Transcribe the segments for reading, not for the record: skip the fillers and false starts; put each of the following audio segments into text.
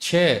6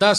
10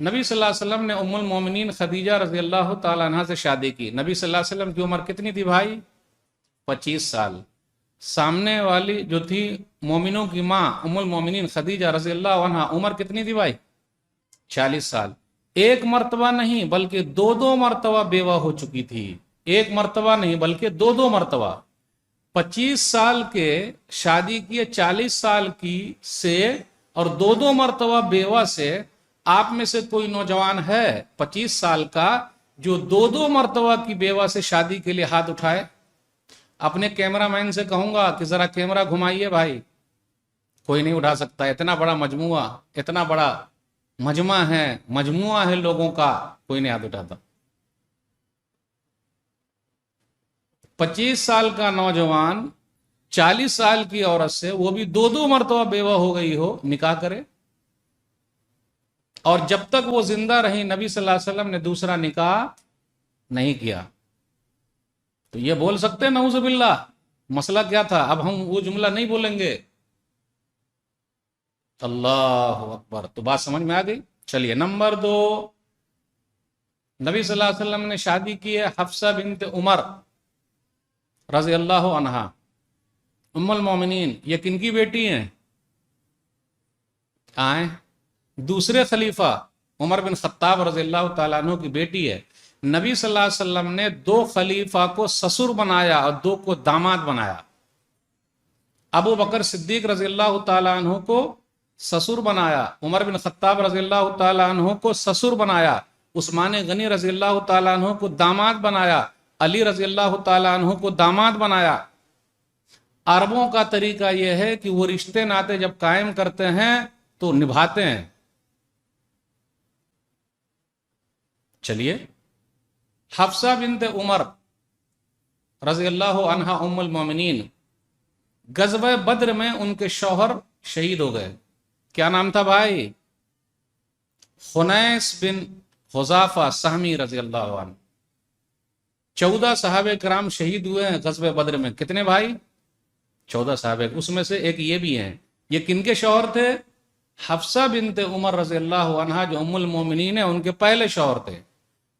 نبی صلی اللہ علیہ وسلم نے ام المومنین خدیجہ رضی اللہ تعالیٰ عنہ سے شادی کی. نبی صلی اللہ علیہ وسلم کی عمر کتنی تھی بھائی؟ 25 سال. سامنے والی جو تھی مومنوں کی ماں ام المومنین خدیجہ رضی اللہ عنہ، عمر کتنی تھی بھائی؟ 40 سال. ایک مرتبہ نہیں بلکہ دو مرتبہ بیوہ ہو چکی تھی. ایک مرتبہ نہیں بلکہ دو مرتبہ. 25 سال کے شادی کی، 40 سال کی سے، اور دو مرتبہ بیوہ سے. آپ میں سے کوئی نوجوان ہے 25 سال کا جو دو مرتبہ کی بیوہ سے شادی کے لیے ہاتھ اٹھائے؟ اپنے کیمرہ مین سے کہوں گا کہ ذرا کیمرہ گھمائیے بھائی. کوئی نہیں اٹھا سکتا. اتنا بڑا مجموعہ، اتنا بڑا مجموعہ ہے لوگوں کا، کوئی نہیں ہاتھ اٹھاتا. 25 سال کا نوجوان 40 سال کی عورت سے، وہ بھی دو مرتبہ بیوہ ہو گئی ہو، نکاح کرے. اور جب تک وہ زندہ رہی نبی صلی اللہ علیہ وسلم نے دوسرا نکاح نہیں کیا. تو یہ بول سکتے ہیں نعوذ باللہ مسئلہ کیا تھا؟ اب ہم وہ جملہ نہیں بولیں گے. اللہ اکبر. تو بات سمجھ میں آ گئی. چلیے نمبر 2، نبی صلی اللہ علیہ وسلم نے شادی کی ہے حفصہ بنت عمر رضی اللہ عنہا، ام المومنین. یہ کن کی بیٹی ہیں؟ دوسرے خلیفہ عمر بن خطاب رضی اللہ تعالیٰ عنہ کی بیٹی ہے. نبی صلی اللہ علیہ وسلم نے 2 خلیفہ کو سسر بنایا اور 2 کو داماد بنایا. ابو بکر صدیق رضی اللہ تعالیٰ عنہ کو سسر بنایا، عمر بن خطاب رضی اللہ تعالیٰ عنہ کو سسر بنایا، عثمان غنی رضی اللہ تعالیٰ عنہ کو داماد بنایا، علی رضی اللہ تعالیٰ عنہ کو داماد بنایا. عربوں کا طریقہ یہ ہے کہ وہ رشتے ناطے جب قائم کرتے ہیں تو نبھاتے ہیں. چلیے، حفصہ بنت عمر رضی اللہ عنہا ام المومنین، غزوہ بدر میں ان کے شوہر شہید ہو گئے. کیا نام تھا بھائی؟ خنیس بن حذافہ سہمی رضی اللہ عنہ. 14 صحابہ کرام شہید ہوئے ہیں غزوہ بدر میں. کتنے بھائی؟ 14 صحابہ. اس میں سے ایک یہ بھی ہیں. یہ کن کے شوہر تھے؟ حفصہ بنت عمر رضی اللہ عنہا جو ام المومنین ہیں، ان کے پہلے شوہر تھے.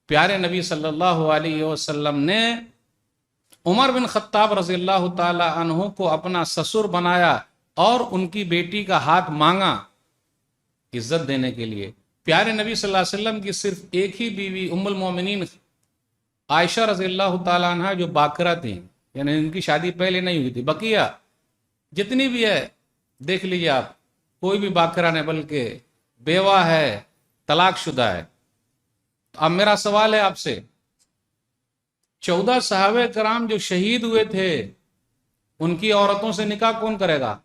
پیارے نبی صلی اللہ علیہ وسلم نے عمر بن خطاب رضی اللہ تعالی عنہ کو اپنا سسر بنایا اور ان کی بیٹی کا ہاتھ مانگا عزت دینے کے لیے. پیارے نبی صلی اللہ علیہ وسلم کی صرف ایک ہی بیوی ام المومنین عائشہ رضی اللہ تعالی عنہ جو باکرہ تھیں، یعنی ان کی شادی پہلے نہیں ہوئی تھی. بقیہ جتنی بھی ہے دیکھ لیجیے آپ، کوئی بھی باکرہ نہیں بلکہ بیوہ ہے، طلاق شدہ ہے. اب میرا سوال ہے آپ سے، 14 صحابہ کرام جو شہید ہوئے تھے ان کی عورتوں سے نکاح کون کرے گا؟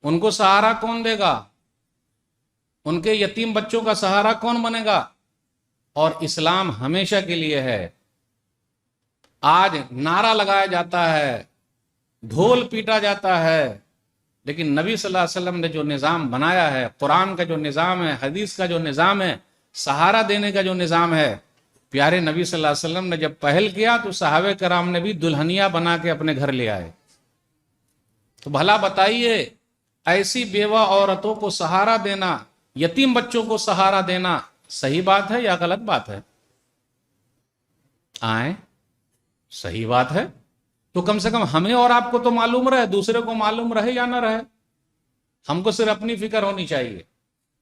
ان کو سہارا کون دے گا؟ ان کے یتیم بچوں کا سہارا کون بنے گا؟ اور اسلام ہمیشہ کے لیے ہے. آج نعرہ لگایا جاتا ہے، ڈھول پیٹا جاتا ہے، لیکن نبی صلی اللہ علیہ وسلم نے جو نظام بنایا ہے، قرآن کا جو نظام ہے، حدیث کا جو نظام ہے، سہارا دینے کا جو نظام ہے، پیارے نبی صلی اللہ علیہ وسلم نے جب پہل کیا تو صحابہ کرام نے بھی دلہنیا بنا کے اپنے گھر لے آئے. تو بھلا بتائیے، ایسی بیوہ عورتوں کو سہارا دینا، یتیم بچوں کو سہارا دینا صحیح بات ہے یا غلط بات ہے؟ صحیح بات ہے. تو کم سے کم ہمیں اور آپ کو تو معلوم رہے، دوسرے کو معلوم رہے یا نہ رہے، ہم کو صرف اپنی فکر ہونی چاہیے.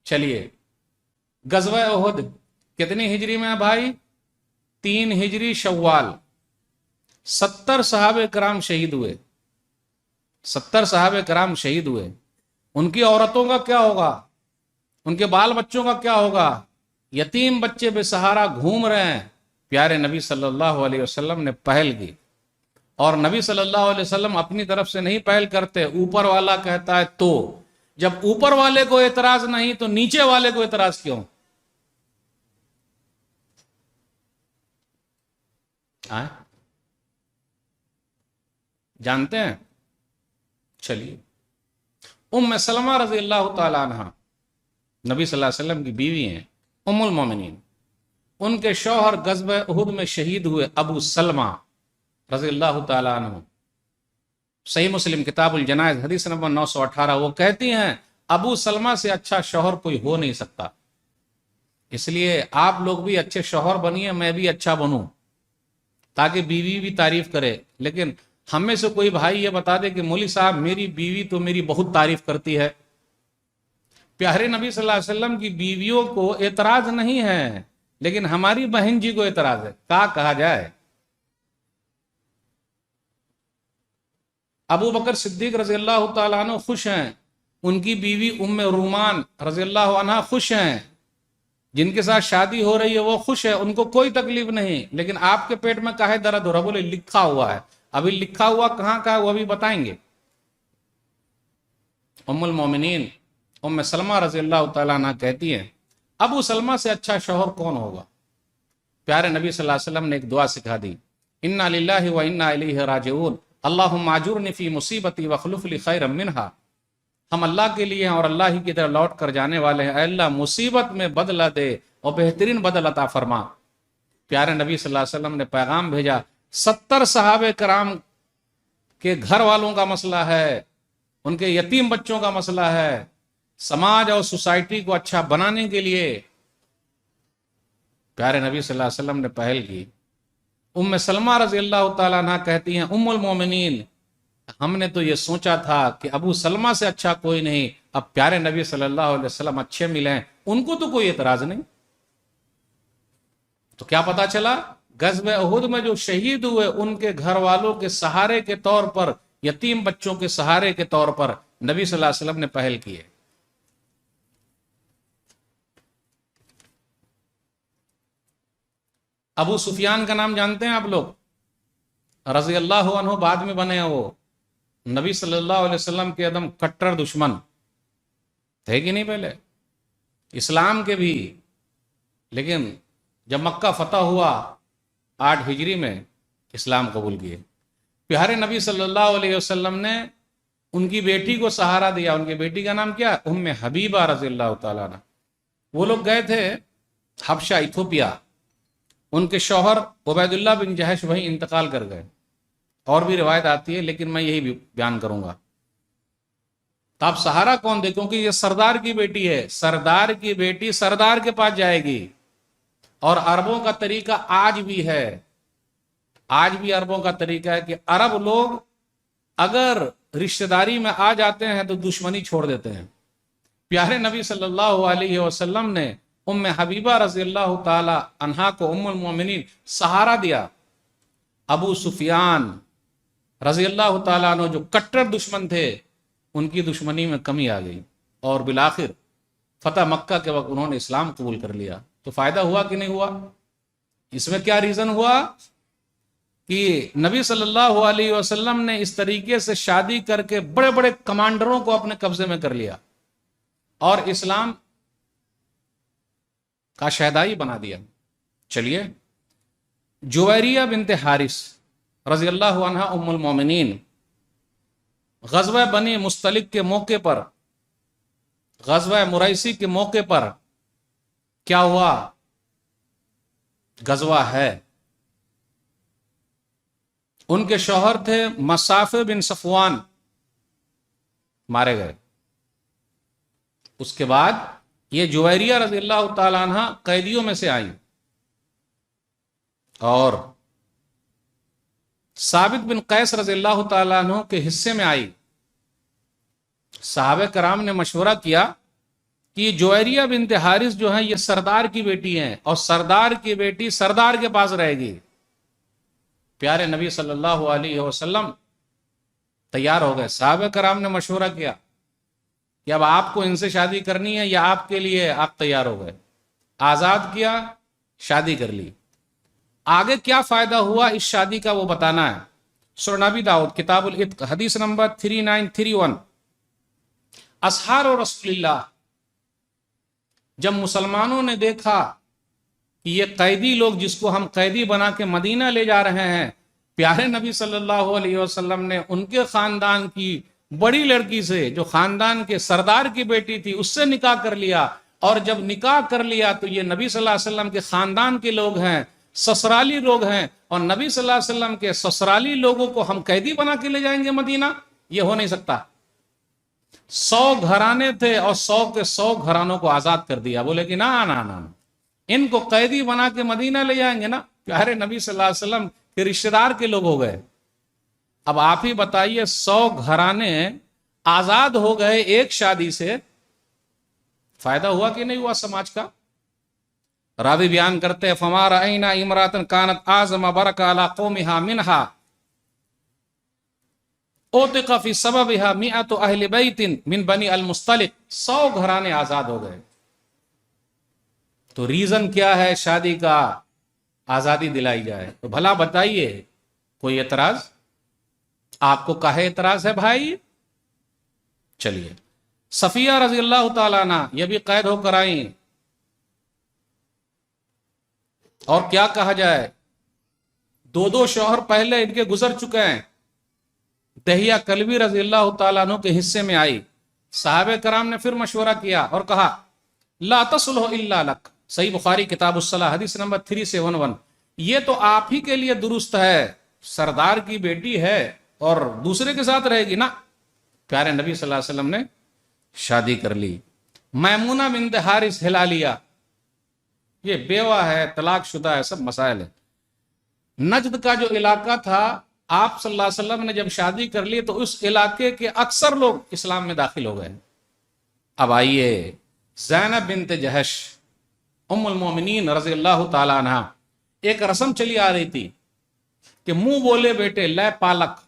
چلیے، غزوہ احد کتنی ہجری میں ہے بھائی؟ 3 ہجری شوال. 70 صحابہ کرام شہید ہوئے. 70 صحابہ کرام شہید ہوئے. ان کی عورتوں کا کیا ہوگا؟ ان کے بال بچوں کا کیا ہوگا؟ یتیم بچے بے سہارا گھوم رہے ہیں. پیارے نبی صلی اللہ علیہ وسلم نے پہل کی، اور نبی صلی اللہ علیہ وسلم اپنی طرف سے نہیں پہل کرتے، اوپر والا کہتا ہے. تو جب اوپر والے کو اعتراض نہیں تو نیچے والے کو اعتراض کیوں؟ جانتے ہیں؟ چلیے، ام سلمہ رضی اللہ تعالی عنہ نبی صلی اللہ علیہ وسلم کی بیوی ہیں، ام المومنین. ان کے شوہر غزوہ احد میں شہید ہوئے، ابو سلمہ رضی اللہ تعالی عنہ. صحیح مسلم کتاب الجنائز حدیث نمبر 918. وہ کہتی ہیں ابو سلمہ سے اچھا شوہر کوئی ہو نہیں سکتا. اس لیے آپ لوگ بھی اچھے شوہر بنیے، میں بھی اچھا بنوں، تاکہ بیوی بھی تعریف کرے۔ لیکن ہم میں سے کوئی بھائی یہ بتا دے کہ مولوی صاحب میری بیوی تو میری بہت تعریف کرتی ہے۔ پیارے نبی صلی اللہ علیہ وسلم کی بیویوں کو اعتراض نہیں ہے، لیکن ہماری بہن جی کو اعتراض ہے، کیا کہا جائے۔ ابو بکر صدیق رضی اللہ تعالیٰ عنہ خوش ہیں، ان کی بیوی ام رومان رضی اللہ عنہ خوش ہیں، جن کے ساتھ شادی ہو رہی ہے وہ خوش ہے، ان کو کوئی تکلیف نہیں۔ لیکن آپ کے پیٹ میں کاہے درد ہو رہا؟ بولے لکھا ہوا ہے۔ ابھی لکھا ہوا کہاں کا ہے وہ بھی بتائیں گے۔ ام المومنین ام سلمہ رضی اللہ تعالیٰ عنہ کہتی ہیں ابو سلمہ سے اچھا شوہر کون ہوگا؟ پیارے نبی صلی اللہ علیہ وسلم نے ایک دعا سکھا دی، انا للہ و انا الیہ راجعون، اللہم اجرنی فی مصیبتی واخلف لی خیرا منہا۔ ہم اللہ کے لیے ہیں اور اللہ ہی کی طرف لوٹ کر جانے والے ہیں، اے اللہ مصیبت میں بدلہ دے اور بہترین بدل عطا فرما۔ پیارے نبی صلی اللہ علیہ وسلم نے پیغام بھیجا، 70 صحابہ کرام کے گھر والوں کا مسئلہ ہے، ان کے یتیم بچوں کا مسئلہ ہے، سماج اور سوسائٹی کو اچھا بنانے کے لیے پیارے نبی صلی اللہ علیہ وسلم نے پہل کی۔ ام سلمہ رضی اللہ تعالیٰ عنہ کہتی ہیں ام المومنین، ہم نے تو یہ سوچا تھا کہ ابو سلمہ سے اچھا کوئی نہیں، اب پیارے نبی صلی اللہ علیہ وسلم اچھے ملیں، ان کو تو کوئی اعتراض نہیں۔ تو کیا پتا چلا؟ غزوہ احد میں جو شہید ہوئے ان کے گھر والوں کے سہارے کے طور پر، یتیم بچوں کے سہارے کے طور پر نبی صلی اللہ علیہ وسلم نے پہل کی ہے۔ ابو سفیان کا نام جانتے ہیں آپ لوگ؟ رضی اللہ عنہ بعد میں بنے ہیں، وہ نبی صلی اللہ علیہ وسلم کے ایک دم کٹر دشمن تھے کہ نہیں پہلے اسلام کے بھی، لیکن جب مکہ فتح ہوا 8 ہجری میں اسلام قبول کیے۔ پیارے نبی صلی اللہ علیہ وسلم نے ان کی بیٹی کو سہارا دیا۔ ان کی بیٹی کا نام کیا؟ ام حبیبہ رضی اللہ تعالیٰ عنہ۔ وہ لوگ گئے تھے حبشہ، ایتھوپیا، ان کے شوہر عبید اللہ بن جہش وہیں انتقال کر گئے، اور بھی روایت آتی ہے لیکن میں یہی بیان کروں گا۔ تو آپ سہارا کون دے؟ کیونکہ یہ سردار کی بیٹی ہے، سردار کی بیٹی سردار کے پاس جائے گی۔ اور عربوں کا طریقہ آج بھی ہے، آج بھی عربوں کا طریقہ ہے کہ عرب لوگ اگر رشتہ داری میں آ جاتے ہیں تو دشمنی چھوڑ دیتے ہیں۔ پیارے نبی صلی اللہ علیہ وسلم نے ام حبیبہ رضی اللہ تعالی عنہا کو ام المومنین سہارا دیا۔ ابو سفیان رضی اللہ تعالیٰ عنہ جو کٹر دشمن تھے، ان کی دشمنی میں کمی آ گئی، اور بالآخر فتح مکہ کے وقت انہوں نے اسلام قبول کر لیا۔ تو فائدہ ہوا کہ نہیں ہوا؟ اس میں کیا ریزن ہوا کہ نبی صلی اللہ علیہ وسلم نے اس طریقے سے شادی کر کے بڑے بڑے کمانڈروں کو اپنے قبضے میں کر لیا اور اسلام کا شہدائی بنا دیا۔ چلیے، جویریہ بنت حارث رضی اللہ عنہا ام المومنین، غزوہ بنی مستلق کے موقع پر، غزوہ مریسی کے موقع پر کیا ہوا؟ غزوہ ہے، ان کے شوہر تھے مصاف بن صفوان، مارے گئے۔ اس کے بعد یہ جویریہ رضی اللہ تعالی عنہ قیدیوں میں سے آئیں، اور ثابت بن قیس رضی اللہ تعالیٰ عنہ کے حصے میں آئی۔ صحابہ کرام نے مشورہ کیا کہ یہ جویریہ بنت حارث جو ہیں یہ سردار کی بیٹی ہیں، اور سردار کی بیٹی سردار کے پاس رہے گی۔ پیارے نبی صلی اللہ علیہ وسلم تیار ہو گئے۔ صحابہ کرام نے مشورہ کیا کہ اب آپ کو ان سے شادی کرنی ہے یا آپ کے لیے؟ آپ تیار ہو گئے، آزاد کیا، شادی کر لی۔ آگے کیا فائدہ ہوا اس شادی کا وہ بتانا ہے۔ سنن ابی داؤد کتاب العتق حدیث نمبر 3931، اسحار رسول اللہ، جب مسلمانوں نے دیکھا کہ یہ قیدی لوگ جس کو ہم قیدی بنا کے مدینہ لے جا رہے ہیں، پیارے نبی صلی اللہ علیہ وسلم نے ان کے خاندان کی بڑی لڑکی سے، جو خاندان کے سردار کی بیٹی تھی، اس سے نکاح کر لیا۔ اور جب نکاح کر لیا تو یہ نبی صلی اللہ علیہ وسلم کے خاندان کے لوگ ہیں، سسرالی لوگ ہیں، اور نبی صلی اللہ علیہ وسلم کے سسرالی لوگوں کو ہم قیدی بنا کے لے جائیں گے مدینہ؟ یہ ہو نہیں سکتا۔ 100 گھرانے تھے اور 100 کے 100 گھرانوں کو آزاد کر دیا۔ بولے کہ نا نا نا، ان کو قیدی بنا کے مدینہ لے جائیں گے نا، پیارے نبی صلی اللہ علیہ وسلم کے رشتہ دار کے لوگ ہو گئے۔ اب آپ ہی بتائیے 100 گھرانے آزاد ہو گئے ایک شادی سے، فائدہ ہوا کہ نہیں ہوا سماج کا؟ راوی بیان کرتے ہیں فما رأینا امرأة كانت اعظم برکۃ علی قومها منها اوتق فی سببها 100 اہل بیت من بنی المصطلق، 100 گھرانے آزاد ہو گئے۔ تو ریزن کیا ہے شادی کا؟ آزادی دلائی جائے۔ تو بھلا بتائیے کوئی اعتراض؟ آپ کو کہے اعتراض ہے بھائی؟ چلیے صفیہ رضی اللہ تعالیٰ عنہ یہ بھی قید ہو کر آئیں، اور کیا کہا جائے، 2 شوہر پہلے ان کے گزر چکے ہیں۔ دہیہ کلبی رضی اللہ تعالیٰ عنہ کے حصے میں آئی، صحابہ کرام نے پھر مشورہ کیا اور کہا لا تصلح الا لک، صحیح بخاری کتاب الصلاح حدیث نمبر 371، یہ تو آپ ہی کے لیے درست ہے، سردار کی بیٹی ہے اور دوسرے کے ساتھ رہے گی نا۔ پیارے نبی صلی اللہ علیہ وسلم نے شادی کر لی۔ میمونہ بنت حارث ہلالیہ، یہ بیوہ ہے، طلاق شدہ ہے، سب مسائل ہیں۔ نجد کا جو علاقہ تھا، آپ صلی اللہ علیہ وسلم نے جب شادی کر لی تو اس علاقے کے اکثر لوگ اسلام میں داخل ہو گئے۔ اب آئیے زینب بنت جہش ام المومنین رضی اللہ تعالی عنہ، ایک رسم چلی آ رہی تھی کہ منہ بولے بیٹے لے پالک،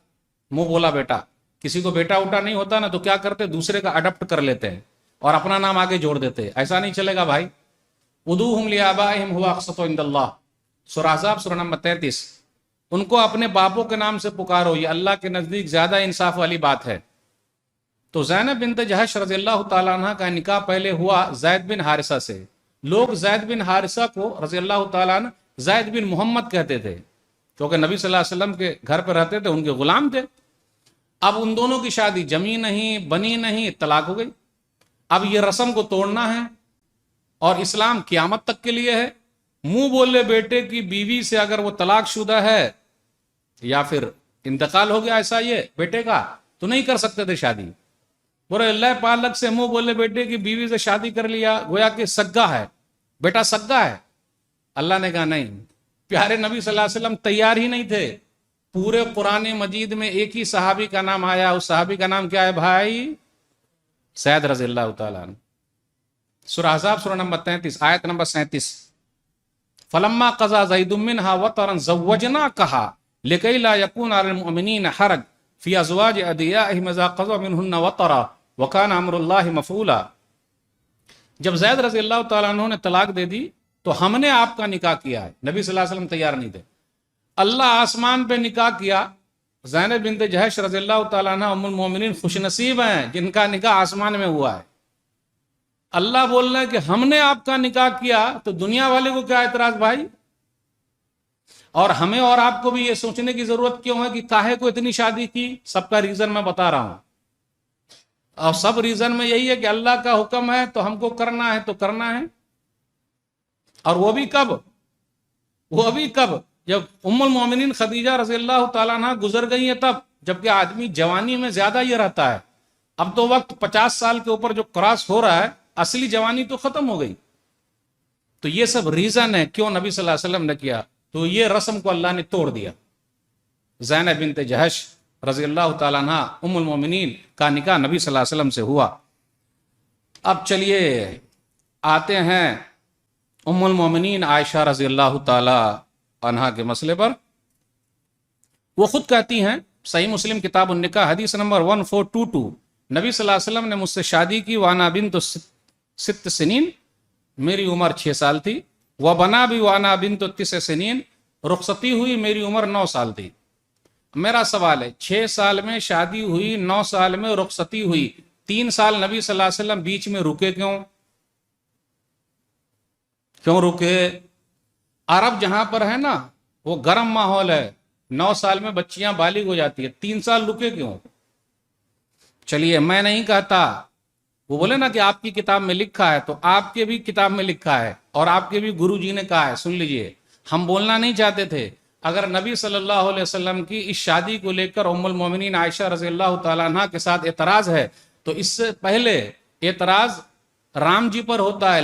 منہ بولا بیٹا، کسی کو بیٹا اٹا نہیں ہوتا نا تو کیا کرتے، دوسرے کا اڈپٹ کر لیتے ہیں اور اپنا نام آگے جوڑ دیتے۔ ایسا نہیں چلے گا بھائی۔ ادعوہم لآبائہم ھو اقسط عند اللہ، سورہ احزاب سورہ نمبر 33، ان کو اپنے باپوں کے نام سے پکارو، یہ اللہ کے نزدیک زیادہ انصاف والی بات ہے۔ تو زینب بنت جہش رضی اللہ تعالیٰ عنہ کا نکاح پہلے ہوا زید بن حارثہ سے۔ لوگ زید بن حارثہ کو رضی اللہ تعالیٰ عنہ زید بن محمد کہتے تھے، کیونکہ نبی صلی اللہ علیہ وسلم کے گھر پہ رہتے تھے، ان کے غلام تھے۔ اب ان دونوں کی شادی جمی نہیں، بنی نہیں، طلاق ہو گئی۔ اب یہ رسم کو توڑنا ہے، اور اسلام قیامت تک کے لیے ہے۔ منہ بولے بیٹے کی بیوی سے اگر وہ طلاق شدہ ہے یا پھر انتقال ہو گیا ایسا یہ بیٹے کا، تو نہیں کر سکتے تھے شادی۔ بولے اللہ پالک سے منہ بولے بیٹے کی بیوی سے شادی کر لیا، گویا کہ سگا ہے، بیٹا سگا ہے۔ اللہ نے کہا نہیں۔ پیارے نبی صلی اللہ علیہ وسلم تیار ہی نہیں تھے۔ پورے قرآن مجید میں ایک ہی صحابی کا نام آیا، اس صحابی کا نام کیا ہے بھائی؟ سعد رضی اللہ تعالیٰ عنہ۔ سورہ احزاب سورہ نمبر 33 آیت نمبر 37، فلما قضا زید منہا وطرا زوجناکہا لکی لا یکون علی المؤمنین حرج فی ازواج ادعیائہم اذا قضوا منہن وطرا وکان امر اللہ مفعولا۔ جب زید رضی اللہ تعالیٰ عنہ نے طلاق دے دی تو ہم نے آپ کا نکاح کیا ہے۔ نبی صلی اللہ علیہ وسلم تیار نہیں تھے۔ اللہ آسمان پہ نکاح کیا۔ زینب بنت جہش رضی اللہ تعالیٰ عنہ ام المومنین خوش نصیب ہیں جن کا نکاح آسمان میں ہوا ہے۔ اللہ بول رہے ہیں کہ ہم نے آپ کا نکاح کیا، تو دنیا والے کو کیا اعتراض بھائی؟ اور ہمیں اور آپ کو بھی یہ سوچنے کی ضرورت کیوں ہے کہ کاہے کو اتنی شادی کی؟ سب کا ریزن میں بتا رہا ہوں، اور سب ریزن میں یہی ہے کہ اللہ کا حکم ہے تو ہم کو کرنا ہے تو کرنا ہے۔ اور وہ بھی کب؟ وہ بھی کب؟ جب ام المومنین خدیجہ رضی اللہ تعالیٰ عنہ گزر گئی ہیں تب، جبکہ آدمی جوانی میں زیادہ یہ رہتا ہے۔ اب تو وقت 50 سال کے اوپر جو کراس ہو رہا ہے، اصلی جوانی تو ختم ہو گئی۔ تو یہ سب ریزن ہے کیوں نبی صلی اللہ علیہ وسلم نے کیا۔ تو یہ رسم کو اللہ نے توڑ دیا۔ زینب بنت جہش رضی اللہ تعالیٰ عنہ ام المومنین کا نکاح نبی صلی اللہ علیہ وسلم سے ہوا۔ اب چلیے آتے ہیں ام المومنین عائشہ رضی اللہ تعالیٰ عنہا کے مسئلے پر۔ وہ خود کہتی ہیں، صحیح مسلم کتاب النکاح حدیث نمبر 1422، نبی صلی اللہ علیہ وسلم نے مجھ سے شادی کی، وانا بنت 6 سنین، میری عمر 6 سال تھی، وبنا بھی وانا بنت 9 سنین، رخصتی ہوئی میری عمر 9 سال تھی۔ میرا سوال ہے، 6 سال میں شادی ہوئی، 9 سال میں رخصتی ہوئی، 3 سال نبی صلی اللہ علیہ وسلم بیچ میں رکے کیوں رکے؟ عرب جہاں پر ہے نا وہ گرم ماحول ہے، 9 سال میں بچیاں بالغ ہو جاتی ہے، 3 سال رکے کیوں؟ چلیے میں نہیں کہتا، وہ بولے نا کہ آپ کی کتاب میں لکھا ہے، تو آپ کے بھی کتاب میں لکھا ہے اور آپ کے بھی گرو جی نے کہا ہے، سن لیجئے۔ ہم بولنا نہیں چاہتے تھے۔ اگر نبی صلی اللہ علیہ وسلم کی اس شادی کو لے کر ام المومنین عائشہ رضی اللہ تعالیٰ عنہ کے ساتھ اعتراض ہے، تو اس سے پہلے اعتراض رام جی پر ہوتا ہے،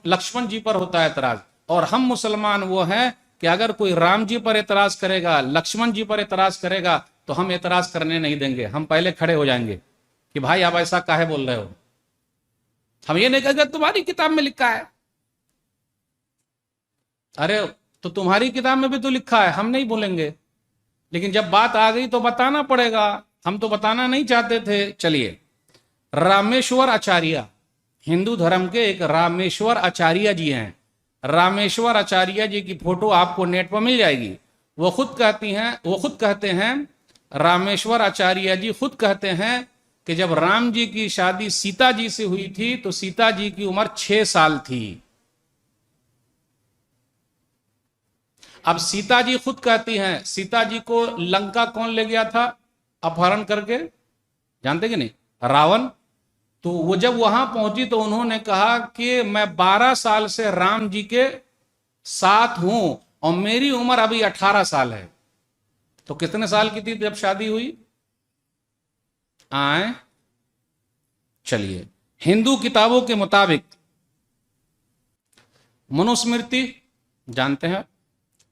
لکشمن جی پر ہوتا ہے اعتراض۔ اور ہم مسلمان وہ ہیں کہ اگر کوئی رام جی پر اعتراض کرے گا، لکشمن جی پر اعتراض کرے گا تو ہم اعتراض کرنے نہیں دیں گے، ہم پہلے کھڑے ہو جائیں گے کہ بھائی آپ ایسا کاہے بول رہے ہو. ہم یہ نہیں کہیں گے تمہاری کتاب میں لکھا ہے. ارے تو تمہاری کتاب میں بھی تو لکھا ہے، ہم نہیں بولیں گے. لیکن جب بات آ گئی تو بتانا پڑے گا، ہم تو بتانا نہیں چاہتے تھے. چلیے، رامیشور آچاریہ، ہندو دھرم کے ایک رامیشور آچاریہ جی ہیں. رامیشور آچاریہ جی کی فوٹو آپ کو نیٹ پر مل جائے گی. وہ خود کہتے ہیں رامیشور آچاریہ جی خود کہتے ہیں کہ جب رام جی کی شادی سیتا جی سے ہوئی تھی تو سیتا جی کی عمر 6 سال تھی. اب سیتا جی خود کہتی ہیں، سیتا جی کو لنکا کون لے گیا تھا اپہرن کر کے؟ جانتے کہ نہیں؟ راون. تو وہ جب وہاں پہنچی تو انہوں نے کہا کہ میں 12 سال سے رام جی کے ساتھ ہوں اور میری عمر ابھی 18 سال ہے. تو کتنے سال کی تھی جب شادی ہوئی؟ چلیے، ہندو کتابوں کے مطابق منوسمرتی جانتے ہیں،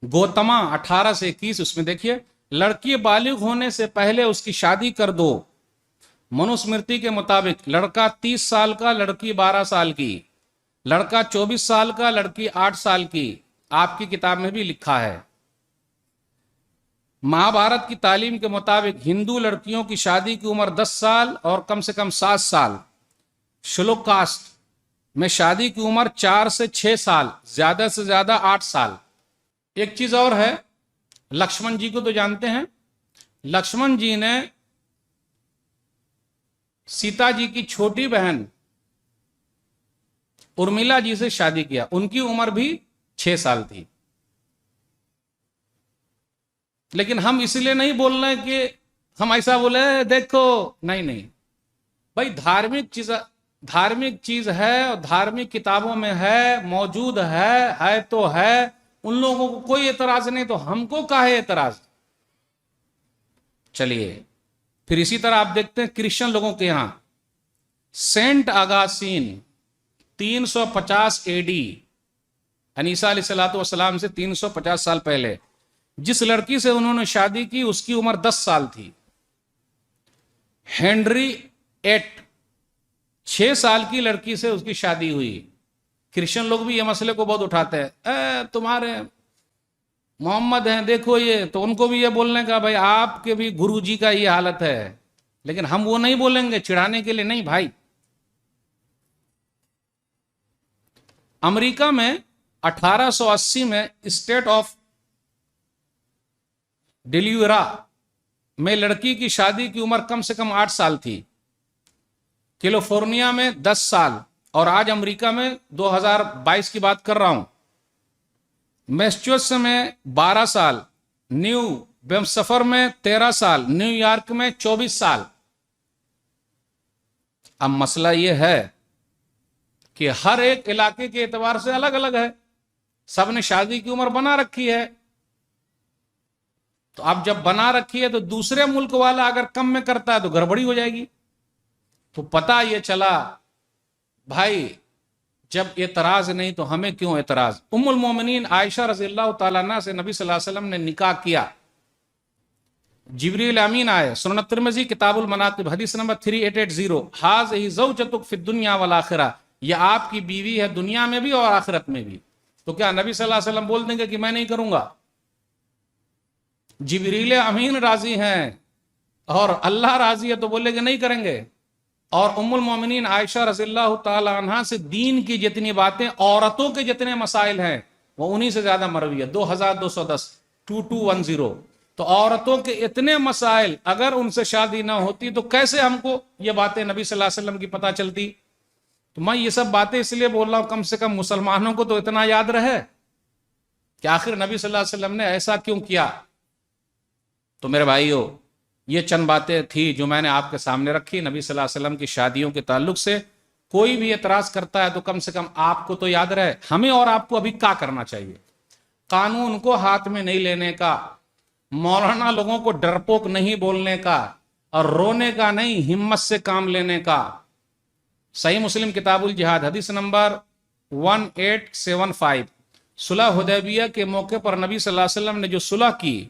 گوتما 18 سے 21، اس میں دیکھیے لڑکی بالغ ہونے سے پہلے اس کی شادی کر دو. منوسمرتی کے مطابق لڑکا 30 سال کا، لڑکی 12 سال کی، لڑکا 24 سال کا، لڑکی 8 سال کی. آپ کی کتاب میں بھی لکھا ہے. مہابھارت کی تعلیم کے مطابق ہندو لڑکیوں کی شادی کی عمر 10 سال اور کم سے کم 7 سال. شلوک کاسٹ میں شادی کی عمر 4 سے 6 سال، زیادہ سے زیادہ 8 سال. ایک چیز اور ہے، لکشمن جی کو تو جانتے ہیں. لکشمن جی نے سیتا جی کی چھوٹی بہن ارملا جی سے شادی کیا، ان کی عمر بھی 6 سال تھی. لیکن ہم اس لیے نہیں بول رہے کہ ہم ایسا بولے دیکھو، نہیں بھائی، دھارمک چیز ہے اور دھارمک کتابوں میں ہے، موجود ہے تو ہے. ان لوگوں کو کوئی اعتراض نہیں تو ہم کو کاہے اعتراض. چلیے، پھر اسی طرح آپ دیکھتے ہیں کرسچن لوگوں کے یہاں سینٹ اگاسین 350 AD، عیسیٰ علیہ الصلوۃ والسلام سے 350 سال پہلے جس لڑکی سے انہوں نے شادی کی اس کی عمر 10 سال تھی. ہینری 8 6 سال کی لڑکی سے اس کی شادی ہوئی. کرسچن لوگ بھی یہ مسئلے کو بہت اٹھاتے ہیں، تمہارے محمد ہیں دیکھو یہ، تو ان کو بھی یہ بولنے کا بھائی آپ کے بھی گرو جی کا یہ حالت ہے. لیکن ہم وہ نہیں بولیں گے چڑھانے کے لیے، نہیں بھائی. امریکہ میں 1880 میں اسٹیٹ آف ڈیلیورا میں لڑکی کی شادی کی عمر کم سے کم 8 سال تھی. کیلیفورنیا میں 10 سال، اور آج امریکہ میں 2022 کی بات کر رہا ہوں، میسچوس میں 12 سال، نیو بیمسفر میں 13 سال، نیو یارک میں 24 سال. اب مسئلہ یہ ہے کہ ہر ایک علاقے کے اعتبار سے الگ الگ ہے، سب نے شادی کی عمر بنا رکھی ہے. تو اب جب بنا رکھی ہے تو دوسرے ملک والا اگر کم میں کرتا ہے تو گڑبڑی ہو جائے گی. تو پتہ یہ چلا بھائی جب اعتراض نہیں تو ہمیں کیوں اعتراض. ام المومنین عائشہ رضی اللہ تعالیٰ عنہ سے نبی صلی اللہ علیہ وسلم نے نکاح کیا. جبریل امین آئے، سنن ترمذی کتاب المناقب حدیث نمبر 3880، ھذہ زوجتک فی الدنیا والآخرہ، یہ آپ کی بیوی ہے دنیا میں بھی اور آخرت میں بھی. تو کیا نبی صلی اللہ علیہ وسلم بول دیں گے کہ میں نہیں کروں گا؟ جبریل امین راضی ہیں اور اللہ راضی ہے تو بولے کہ نہیں کریں گے. اور ام المومنین عائشہ رضی اللہ تعالی عنہ سے دین کی جتنی باتیں، عورتوں کے جتنے مسائل ہیں وہ انہی سے زیادہ مروی ہے. 2210 2210. تو عورتوں کے اتنے مسائل اگر ان سے شادی نہ ہوتی تو کیسے ہم کو یہ باتیں نبی صلی اللہ علیہ وسلم کی پتہ چلتی. تو میں یہ سب باتیں اس لیے بول رہا ہوں کم سے کم مسلمانوں کو تو اتنا یاد رہے کہ آخر نبی صلی اللہ علیہ وسلم نے ایسا کیوں کیا. تو میرے بھائیو، یہ چند باتیں تھی جو میں نے آپ کے سامنے رکھی نبی صلی اللہ علیہ وسلم کی شادیوں کے تعلق سے. کوئی بھی اعتراض کرتا ہے تو کم سے کم آپ کو تو یاد رہے ہمیں اور آپ کو ابھی کیا کرنا چاہیے. قانون کو ہاتھ میں نہیں لینے کا، مولانا لوگوں کو ڈرپوک نہیں بولنے کا، اور رونے کا نہیں، ہمت سے کام لینے کا. صحیح مسلم کتاب الجہاد حدیث نمبر 1875، صلح حدیبیہ کے موقع پر نبی صلی اللہ علیہ وسلم نے جو صلح کی،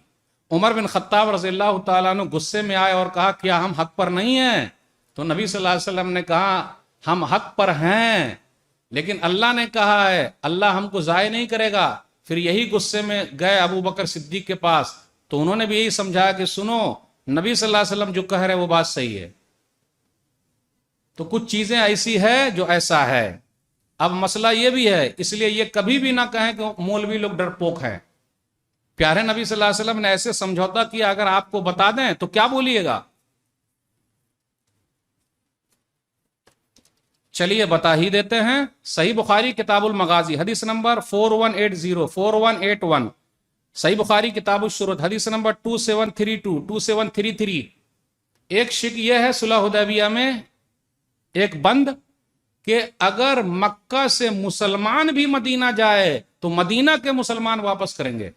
عمر بن خطاب رضی اللہ تعالیٰ عنہ غصے میں آئے اور کہا کیا ہم حق پر نہیں ہیں؟ تو نبی صلی اللہ علیہ وسلم نے کہا ہم حق پر ہیں، لیکن اللہ نے کہا ہے اللہ ہم کو ضائع نہیں کرے گا۔ پھر یہی غصے میں گئے ابو بکر صدیق کے پاس، تو انہوں نے بھی یہی سمجھایا کہ سنو نبی صلی اللہ علیہ وسلم جو کہہ رہے وہ بات صحیح ہے۔ تو کچھ چیزیں ایسی ہے جو ایسا ہے۔ اب مسئلہ یہ بھی ہے، اس لیے یہ کبھی بھی نہ کہیں کہ مولوی لوگ ڈرپوک ہیں۔ پیارے نبی صلی اللہ علیہ وسلم نے ایسے سمجھوتا کیا، اگر آپ کو بتا دیں تو کیا بولیے گا؟ چلیے بتا ہی دیتے ہیں۔ صحیح بخاری کتاب المغازی حدیث نمبر 4181 صحیح بخاری کتاب الشروط حدیث نمبر 2732 2733۔ ایک شک یہ ہے صلح حدیبیہ میں ایک بند کہ اگر مکہ سے مسلمان بھی مدینہ جائے تو مدینہ کے مسلمان واپس کریں گے۔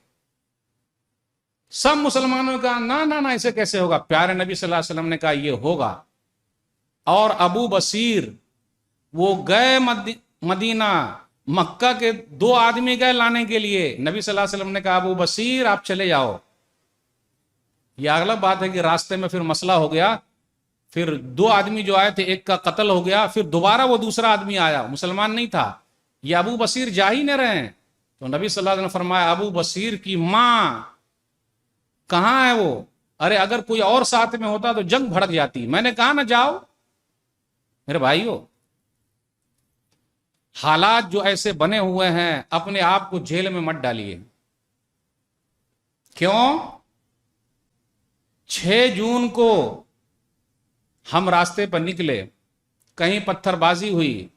سب مسلمانوں نے کہا نہ ایسے کیسے ہوگا؟ پیارے نبی صلی اللہ علیہ وسلم نے کہا یہ ہوگا۔ اور ابو بصیر وہ گئے مدینہ، مکہ کے 2 آدمی گئے لانے کے لیے، نبی صلی اللہ علیہ وسلم نے کہا ابو بصیر آپ چلے جاؤ۔ یہ اگلا بات ہے کہ راستے میں پھر مسئلہ ہو گیا، پھر 2 آدمی جو آئے تھے ایک کا قتل ہو گیا، پھر دوبارہ وہ دوسرا آدمی آیا، مسلمان نہیں تھا، یہ ابو بصیر جا ہی نہ رہے ہیں۔ تو نبی صلی اللہ علیہ وسلم نے فرمایا ابو بصیر کی ماں کہاں ہے وہ؟ ارے اگر کوئی اور ساتھ میں ہوتا تو جنگ بھڑک جاتی، میں نے کہا نہ جاؤ۔ میرے بھائیو، حالات جو ایسے بنے ہوئے ہیں اپنے آپ کو جیل میں مت ڈالیے۔ کیوں؟ 6 جون کو ہم راستے پر نکلے، کہیں پتھر بازی ہوئی،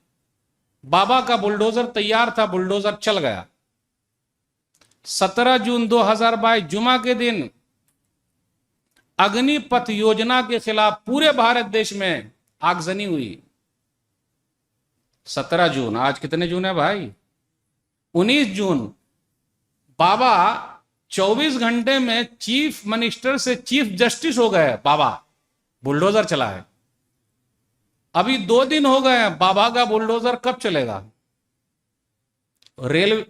بابا کا بلڈوزر تیار تھا، بلڈوزر چل گیا۔ 17 جون 2022 جمعہ کے دن اگنی پتھ یوجنا کے خلاف پورے بھارت دیش میں آگزنی ہوئی۔ 17 جون، آج کتنے جون ہے بھائی؟ 19 جون بابا 24 گھنٹے میں چیف منسٹر سے چیف جسٹس ہو گئے، بابا بلڈوزر چلا ہے۔ ابھی 2 دن ہو گئے ہیں، بابا کا بلڈوزر کب چلے گا؟ ریل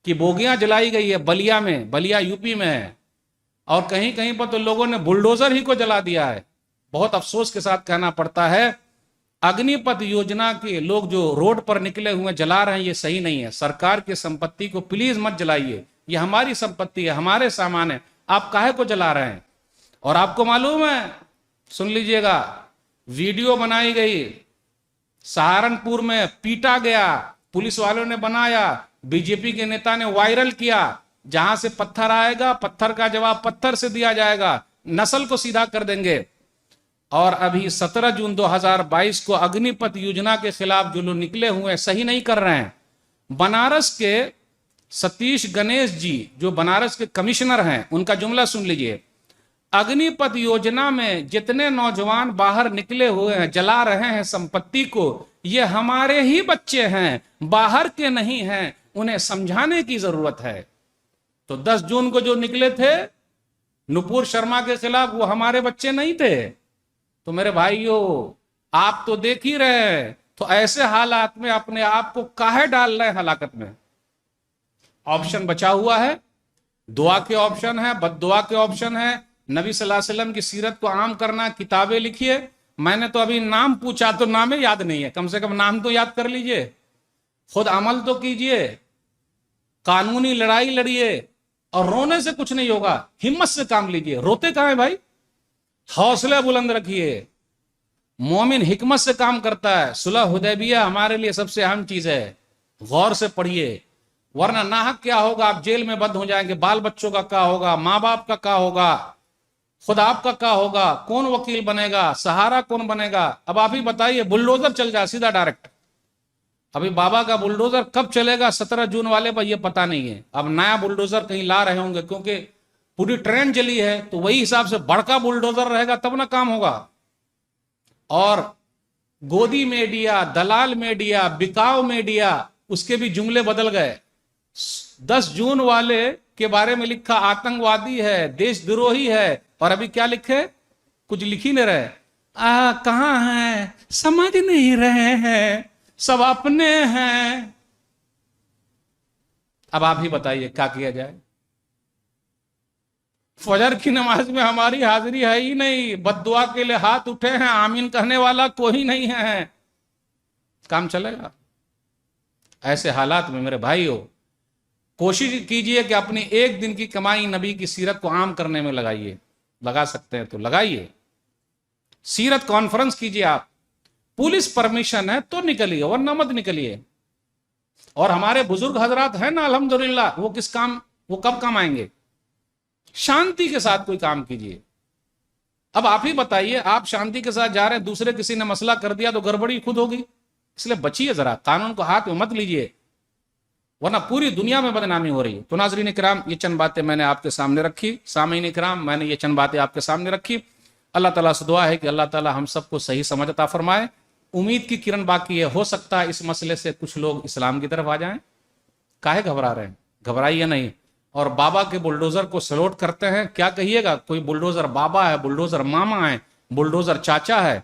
کی بوگیاں جلائی گئی ہے بلیا میں، بلیا یو پی میں ہے، اور کہیں کہیں پر تو لوگوں نے بلڈوزر ہی کو جلا دیا ہے۔ بہت افسوس کے ساتھ کہنا پڑتا ہے اگنی پتھ یوجنا کے لوگ جو روڈ پر نکلے ہوئے جلا رہے ہیں، یہ صحیح نہیں ہے۔ سرکار کی سمپتی کو پلیز مت جلائیے، یہ ہماری سمپتی ہے، ہمارے سامان ہے، آپ کاہے کو جلا رہے ہیں؟ اور آپ کو معلوم ہے، سن لیجئے گا، ویڈیو بنائی گئی، سہارنپور میں پیٹا گیا، پولیس والوں نے بنایا، بی جے پی کے نیتا نے وائرل کیا، جہاں سے پتھر آئے گا پتھر کا جواب پتھر سے دیا جائے گا، نسل کو سیدھا کر دیں گے۔ اور ابھی 17 جون 2022 کو اگنی پتھ یوجنا کے خلاف جو لوگ نکلے ہوئے ہیں صحیح نہیں کر رہے ہیں۔ بنارس کے ستیش گنیش جی جو بنارس کے کمشنر ہیں، ان کا جملہ سن لیجئے، اگنی پتھ یوجنا میں جتنے نوجوان باہر نکلے ہوئے ہیں جلا رہے ہیں سمپتی کو، یہ ہمارے ہی بچے ہیں، باہر کے نہیں ہیں، انہیں سمجھانے کی ضرورت ہے۔ تو 10 جون کو جو نکلے تھے نپور شرما کے خلاف، وہ ہمارے بچے نہیں تھے؟ تو میرے بھائیو، آپ تو دیکھ ہی رہے ہیں، تو ایسے حالات میں اپنے آپ کو کاہے ڈال رہے ہیں ہلاکت میں؟ آپشن بچا ہوا ہے، دعا کے آپشن ہے، بد دعا کے آپشن ہے، نبی صلی اللہ علیہ وسلم کی سیرت کو عام کرنا، کتابیں لکھیے۔ میں نے تو ابھی نام پوچھا تو نام ہی یاد نہیں ہے، کم سے کم نام تو یاد کر لیجئے، خود عمل تو کیجئے، قانونی لڑائی لڑیے، اور رونے سے کچھ نہیں ہوگا، ہمت سے کام لیجئے۔ روتے کہاں ہیں بھائی؟ حوصلہ بلند رکھیے۔ مومن حکمت سے کام کرتا ہے۔ صلح حدیبیہ ہمارے لیے سب سے اہم چیز ہے، غور سے پڑھیے، ورنہ ناحق کیا ہوگا، آپ جیل میں بند ہو جائیں گے، بال بچوں کا کیا ہوگا، ماں باپ کا کیا ہوگا، خود آپ کا کیا ہوگا، کون وکیل بنے گا، سہارا کون بنے گا؟ اب آپ ہی بتائیے، بلڈوزر چل جائے سیدھا ڈائریکٹ۔ ابھی بابا کا بلڈوزر کب چلے گا 17 جون والے پر یہ پتہ نہیں ہے۔ اب نیا بلڈوزر کہیں لا رہے ہوں گے، کیونکہ پوری ٹرین جلی ہے، تو وہی حساب سے بڑکا بلڈوزر رہے گا تب نہ کام ہوگا۔ اور گودی میڈیا، دلال میڈیا، بکاؤ میڈیا، اس کے بھی جملے بدل گئے۔ 10 جون والے کے بارے میں لکھا آتنکوادی ہے، دیش دروہی ہے، اور ابھی کیا لکھے؟ کچھ لکھ ہی نہیں رہے۔ کہاں ہیں؟ سمجھ نہیں رہے ہیں، سب اپنے ہیں۔ اب آپ ہی بتائیے کیا کیا جائے؟ فجر کی نماز میں ہماری حاضری ہے ہی نہیں، بد دعا کے لیے ہاتھ اٹھے ہیں، آمین کہنے والا کوئی نہیں ہے، کام چلے گا؟ ایسے حالات میں میرے بھائیو کوشش کیجئے کہ اپنی ایک دن کی کمائی نبی کی سیرت کو عام کرنے میں لگائیے، لگا سکتے ہیں تو لگائیے، سیرت کانفرنس کیجئے، آپ پولیس پرمیشن ہے تو نکلیے ورنہ مت نکلیے۔ اور ہمارے بزرگ حضرات ہیں نا الحمدللہ، وہ کس کام، وہ کب کام آئیں گے؟ شانتی کے ساتھ کوئی کام کیجئے۔ اب آپ ہی بتائیے، آپ شانتی کے ساتھ جا رہے ہیں، دوسرے کسی نے مسئلہ کر دیا تو گڑبڑی خود ہوگی، اس لیے بچیے ذرا، قانون کو ہاتھ میں مت لیجئے ورنہ پوری دنیا میں بدنامی ہو رہی ہے۔ تو ناظرین کرام، یہ چند باتیں میں نے آپ کے سامنے رکھی، سامعین کرام میں نے یہ چند باتیں آپ کے سامنے رکھی۔ اللہ تعالیٰ سے دعا ہے کہ اللہ تعالیٰ ہم سب کو صحیح سمجھ عطا فرمائے۔ امید کی کرن باقی ہے، ہو سکتا ہے اس مسئلے سے کچھ لوگ اسلام کی طرف آ جائیں۔ کاہے گھبرا رہے ہیں؟ گھبرائیے نہیں۔ اور بابا کے بلڈوزر کو سلوٹ کرتے ہیں، کیا کہیے گا؟ کوئی بلڈوزر بابا ہے، بلڈوزر ماما ہے، بلڈوزر چاچا ہے۔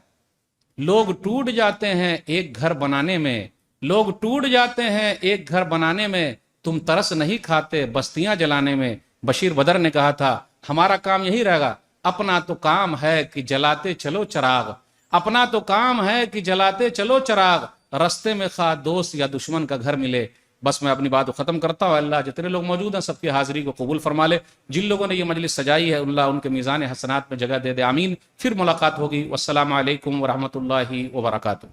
لوگ ٹوٹ جاتے ہیں ایک گھر بنانے میں، لوگ ٹوٹ جاتے ہیں ایک گھر بنانے میں، تم ترس نہیں کھاتے بستیاں جلانے میں۔ بشیر بدر نے کہا تھا ہمارا کام یہی رہے گا، اپنا تو کام ہے کہ جلاتے چلو چراغ، اپنا تو کام ہے کہ جلاتے چلو چراغ، رستے میں خواہ دوست یا دشمن کا گھر ملے۔ بس میں اپنی بات کو ختم کرتا ہوں۔ اللہ جتنے لوگ موجود ہیں سب کی حاضری کو قبول فرما لے، جن لوگوں نے یہ مجلس سجائی ہے اللہ ان کے میزان حسنات میں جگہ دے دے، آمین۔ پھر ملاقات ہوگی، والسلام علیکم ورحمۃ اللہ وبرکاتہ۔